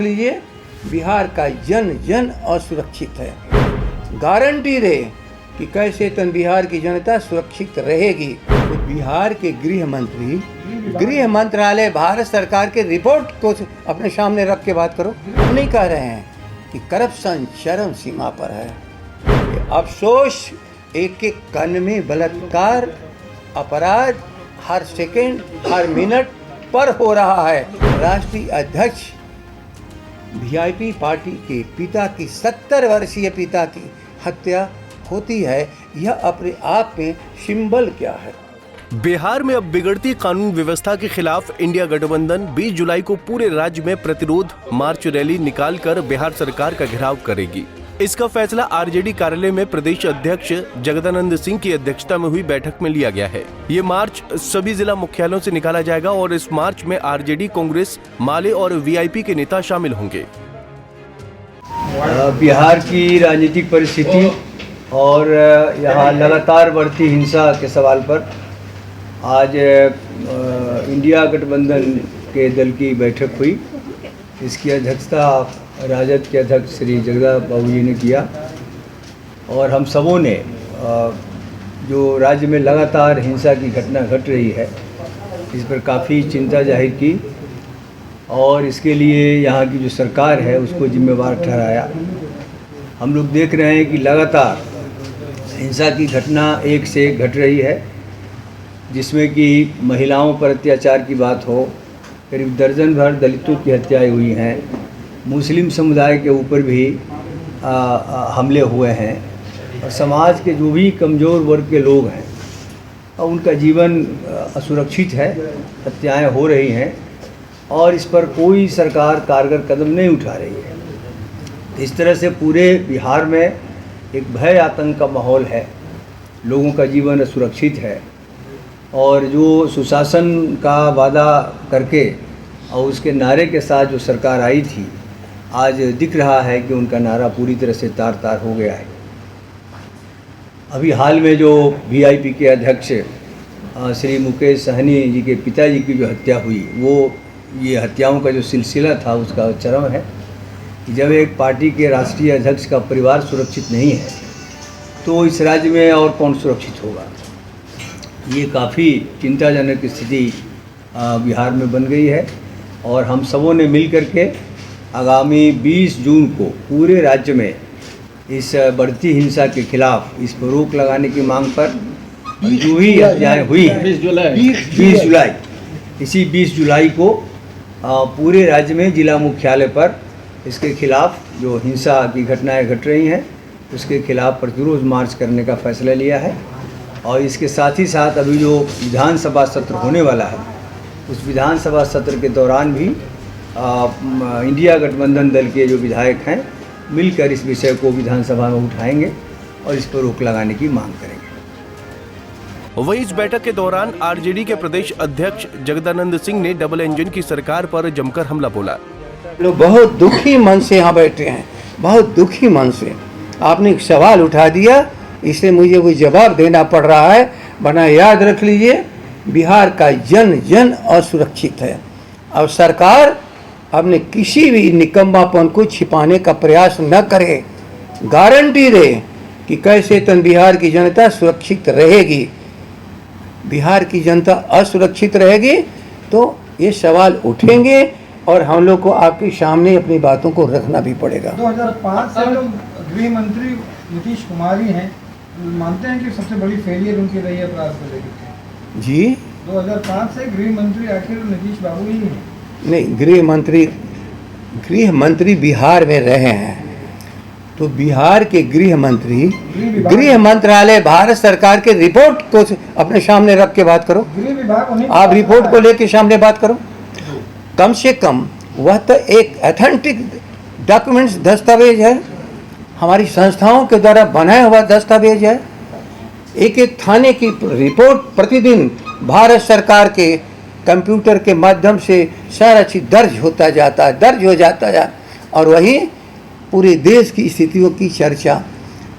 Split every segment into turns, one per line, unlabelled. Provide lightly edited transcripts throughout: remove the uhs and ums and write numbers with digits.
लीजिए, बिहार का जन जन असुरक्षित है। गारंटी रहे कि कैसे तन बिहार की जनता सुरक्षित रहेगी। तो बिहार के गृह मंत्रालय भारत सरकार के रिपोर्ट को अपने सामने रख के बात करो। हम नहीं कह रहे हैं कि करप्शन चरम सीमा पर है। अफसोस, एक एक कण में बलात्कार अपराध हर सेकेंड हर मिनट पर हो रहा है। राष्ट्रीय अध्यक्ष वीआईपी पार्टी के पिता की 70 वर्षीय पिता की हत्या होती है। यह अपने आप में सिंबल क्या है?
बिहार में अब बिगड़ती कानून व्यवस्था के खिलाफ इंडिया गठबंधन 20 जुलाई को पूरे राज्य में प्रतिरोध मार्च रैली निकालकर बिहार सरकार का घेराव करेगी। इसका फैसला आरजेडी कार्यालय में प्रदेश अध्यक्ष जगदानंद सिंह की अध्यक्षता में हुई बैठक में लिया गया है। ये मार्च सभी जिला मुख्यालयों से निकाला जाएगा और इस मार्च में आरजेडी, कांग्रेस, माले और वीआईपी के नेता शामिल होंगे।
बिहार की राजनीतिक परिस्थिति और यहाँ लगातार बढ़ती हिंसा के सवाल पर आज इंडिया गठबंधन के दल की बैठक हुई। इसकी अध्यक्षता राजद के अध्यक्ष श्री जगदा बाबू जी ने किया और हम सबों ने जो राज्य में लगातार हिंसा की घटना घट रही है इस पर काफ़ी चिंता जाहिर की और इसके लिए यहाँ की जो सरकार है उसको जिम्मेवार ठहराया। हम लोग देख रहे हैं कि लगातार हिंसा की घटना एक से एक घट रही है, जिसमें कि महिलाओं पर अत्याचार की बात हो, करीब दर्जन भर दलितों की हत्याएं हुई हैं, मुस्लिम समुदाय के ऊपर भी हमले हुए हैं और समाज के जो भी कमज़ोर वर्ग के लोग हैं उनका जीवन असुरक्षित है, हत्याएं हो रही हैं और इस पर कोई सरकार कारगर कदम नहीं उठा रही है। इस तरह से पूरे बिहार में एक भय आतंक का माहौल है, लोगों का जीवन असुरक्षित है और जो सुशासन का वादा करके और उसके नारे के साथ जो सरकार आई थी, आज दिख रहा है कि उनका नारा पूरी तरह से तार तार हो गया है। अभी हाल में जो वीआईपी के अध्यक्ष श्री मुकेश सहनी जी के पिताजी की जो हत्या हुई, वो ये हत्याओं का जो सिलसिला था उसका चरम है। जब एक पार्टी के राष्ट्रीय अध्यक्ष का परिवार सुरक्षित नहीं है तो इस राज्य में और कौन सुरक्षित होगा। ये काफ़ी चिंताजनक स्थिति बिहार में बन गई है और हम सबों ने मिल करके आगामी 20 जून को पूरे राज्य में इस बढ़ती हिंसा के खिलाफ इस पर रोक लगाने की मांग पर जो भी हत्याएँ हुई हैं 20 जुलाई इसी 20 जुलाई को पूरे राज्य में जिला मुख्यालय पर इसके खिलाफ जो हिंसा की घटनाएं घट रही हैं उसके खिलाफ प्रतिरोध मार्च करने का फैसला लिया है। और इसके साथ ही साथ अभी जो विधानसभा सत्र होने वाला है उस विधानसभा सत्र के दौरान भी इंडिया गठबंधन दल के जो विधायक हैं मिलकर इस विषय को विधानसभा में उठाएंगे और इस पर रोक लगाने की मांग करेंगे।
वहीं इस बैठक के दौरान आरजेडी के प्रदेश अध्यक्ष जगदानंद सिंह ने डबल इंजन की सरकार पर जमकर हमला बोला।
लोग बहुत दुखी मन से यहाँ बैठे हैं, बहुत दुखी मन से। आपने एक सवाल उठा दिया, इससे मुझे कोई जवाब देना पड़ रहा है। बना याद रख लीजिए, बिहार का जन जन असुरक्षित है और सरकार अपने किसी भी निकम्मापन को छिपाने का प्रयास न करे। गारंटी रहे कि कैसे तन बिहार की जनता सुरक्षित रहेगी। बिहार की जनता असुरक्षित रहेगी तो ये सवाल उठेंगे और हम लोग को आपके सामने अपनी बातों को रखना भी पड़ेगा।
2005 से जो गृह मंत्री नीतीश कुमार ही हैं, मानते हैं कि सबसे बड़ी फेलियर उनकी रही है अपराध को लेकर
जी?
2005 से गृह मंत्री आखिर नीतीश बाबू ही हैं।
नहीं, गृह मंत्री बिहार में रहे हैं तो बिहार के गृह मंत्रालय भारत सरकार के रिपोर्ट को अपने सामने रख के बात करो। आप रिपोर्ट को लेके सामने बात करो। कम से कम वह तो एक ऑथेंटिक डॉक्यूमेंट्स दस्तावेज है, हमारी संस्थाओं के द्वारा बनाया हुआ दस्तावेज है। एक एक थाने की रिपोर्ट प्रतिदिन भारत सरकार के कंप्यूटर के माध्यम से सारा चीज दर्ज हो जाता है और वही पूरे देश की स्थितियों की चर्चा।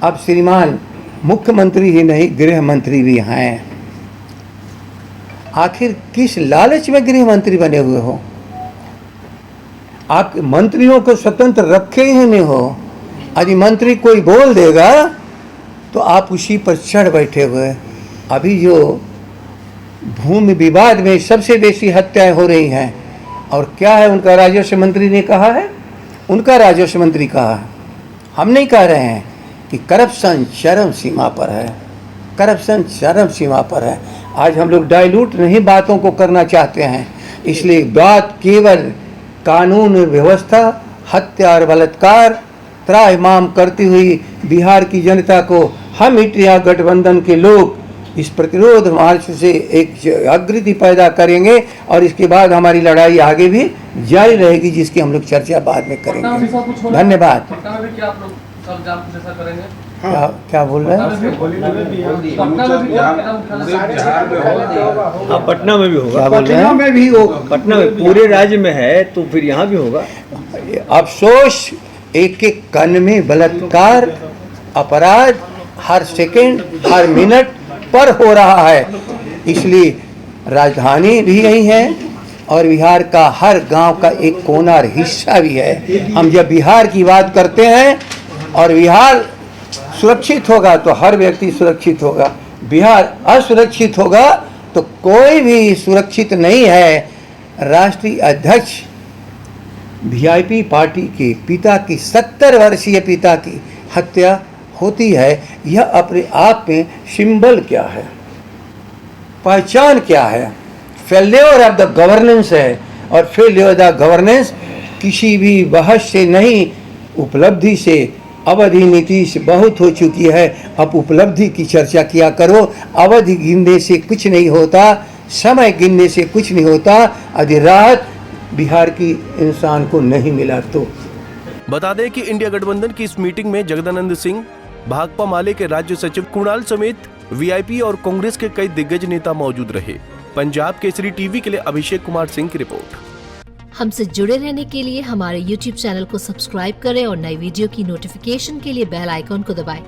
अब श्रीमान मुख्यमंत्री ही नहीं, गृह मंत्री भी हैं। आखिर किस लालच में गृह मंत्री बने हुए हो? आप मंत्रियों को स्वतंत्र रखे ही नहीं हो। यदि मंत्री कोई बोल देगा तो आप उसी पर चढ़ बैठे हुए। अभी जो भूमि विवाद में सबसे बेसी हत्याएं हो रही हैं, और क्या है उनका राजस्व मंत्री ने कहा है, उनका राजस्व मंत्री कहा है, हम नहीं कह रहे हैं कि करप्शन चरम सीमा पर है, करप्शन चरम सीमा पर है। आज हम लोग डाइल्यूट नहीं बातों को करना चाहते हैं, इसलिए बात केवल कानून व्यवस्था, हत्या और बलात्कार त्राहिमाम करती हुई बिहार की जनता को हम इंडिया गठबंधन के लोग इस प्रतिरोध मार्च से एक जागृति पैदा करेंगे, और इसके बाद हमारी लड़ाई आगे भी जारी रहेगी, जिसकी हम लोग चर्चा बाद में करेंगे। धन्यवाद। क्या बोल रहे हैं?
हाँ, पटना में भी होगा।
पटना में भी होगा,
पटना में पूरे राज्य में है तो फिर यहाँ भी होगा।
अफसोस एक एक कण में बलात्कार अपराध हर सेकंड हर मिनट पर हो रहा है। इसलिए राजधानी भी यही है और बिहार का हर गांव का एक कोना और हिस्सा भी है। हम जब बिहार की बात करते हैं और बिहार सुरक्षित होगा तो हर व्यक्ति सुरक्षित होगा, बिहार असुरक्षित होगा तो कोई भी सुरक्षित नहीं है। राष्ट्रीय अध्यक्ष वीआईपी पार्टी के पिता की 70 वर्षीय पिता की हत्या होती है, यह अपने आप में सिंबल क्या है, पहचान क्या है? फेल्योर ऑफ द गवर्नेंस है, और फेल्योर द गवर्नेंस किसी भी बहस से नहीं, उपलब्धि से। अवधि नीतीश बहुत हो चुकी है, अब उपलब्धि की चर्चा किया करो। अवधि गिनने से कुछ नहीं होता, समय गिनने से कुछ नहीं होता। यदि राहत बिहार की इंसान को नहीं मिला तो।
बता दें कि इंडिया गठबंधन की इस मीटिंग में जगदानंद सिंह, भाकपा माले के राज्य सचिव कुणाल समेत वीआईपी और कांग्रेस के कई दिग्गज नेता मौजूद रहे। पंजाब केसरी टीवी के लिए अभिषेक कुमार सिंह की रिपोर्ट।
हमसे जुड़े रहने के लिए हमारे YouTube चैनल को सब्सक्राइब करें और नई वीडियो की नोटिफिकेशन के लिए बेल आइकॉन को दबाएं।